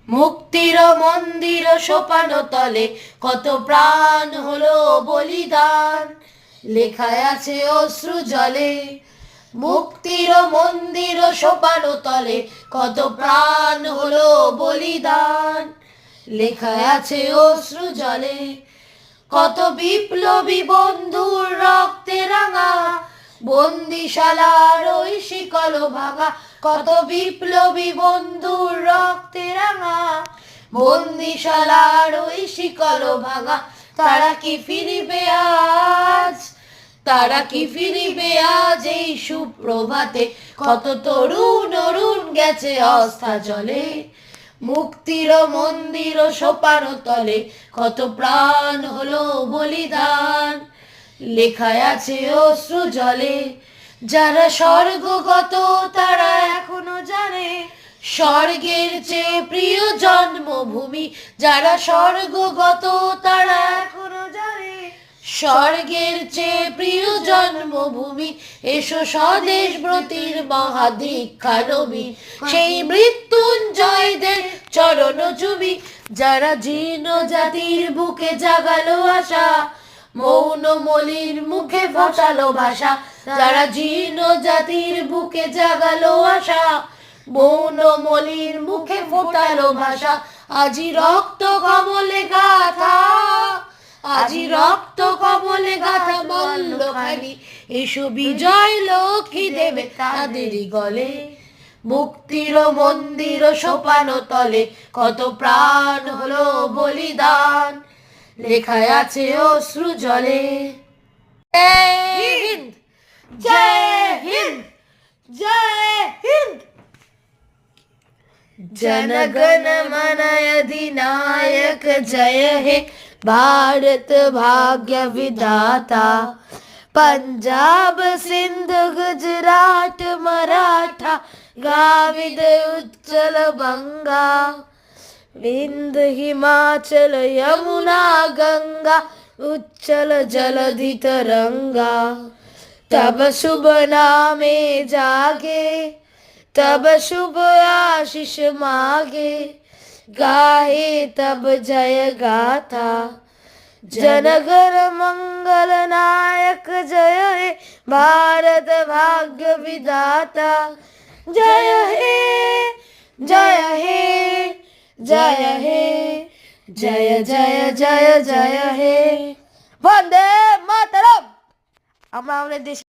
মুক্তির মন্দির সোপানো তলে কত প্রাণ হলো বলিদান, লেখায় আছে অশ্রু জলে। মুক্তির মন্দির সোপানো তলে কত প্রাণ হলো বলিদান, লেখায় আছে অশ্রু জলে। কত বিপ্লবী বন্ধুর রক্তে রাঙা বন্দিশালার ওই শিকল ভাঙা, কত বিপ্লবী বন্ধুর রক্তে রাঙা বন্দিশালার ওই শিকল ভাঙা। তারা কি ফিরিবে আজ, তারা কি ফিরিবে আজ এই সুপ্রভাতে? কত তরুণ অরুণ গেছে অস্থা জলে। মুক্তির মন্দির সোপানো তলে কত প্রাণ হলো বলিদান, লেখায় আছে অশ্রু জলে। যারা স্বর্গগত তারা এখনো জানে স্বর্গের চেয়ে প্রিয় জন্মভূমি। যারা স্বর্গগত তারা এখনো জানে স্বর্গের চেয়ে প্রিয় জন্মভূমি। এসো স্বদেশ ব্রতির মহাদীক্ষা নবী, সেই মৃত্যুঞ্জয়দের চরণ চুমি। যারা জীর্ণ জাতির বুকে জাগালো আশা, মৌন মলির মুখে ফসালো ভাষা। যারা জীর্ণ জাতির বুকে জাগালো আশা, মৌন মলির মুখে ফোটালো ভাষা। আজি রক্ত কমলে গাথা, আজি রক্ত কমলে গাথা মল্লখানি। এসো বিজয় লক্ষ্মী দেবে তাদেরই গলে। মুক্তির মন্দির সোপানো তলে কত প্রাণ হলো বলিদান, লেখায় আছে অশ্রু জলে। জয় হিন্দ, জয় হিন্দ, জয় হিন্দ। जनगण मन अधिनायक जय हे भारत भाग्य विधाता। पंजाब सिंध गुजरात मराठा द्राविड उच्चल बंगा, विंध हिमाचल यमुना गंगा उच्चल जलधि तरंगा। तब शुभ नामे जागे, तब शुभ आशीष मागे, गाहे तब जय गाथा। जनगण मंगल नायक जय हे भारत भाग्य विधाता। जय हे, जय हे, जय हे, जय जय जय जय हे। वंदे मातरम। আমরা আমাদের দেশ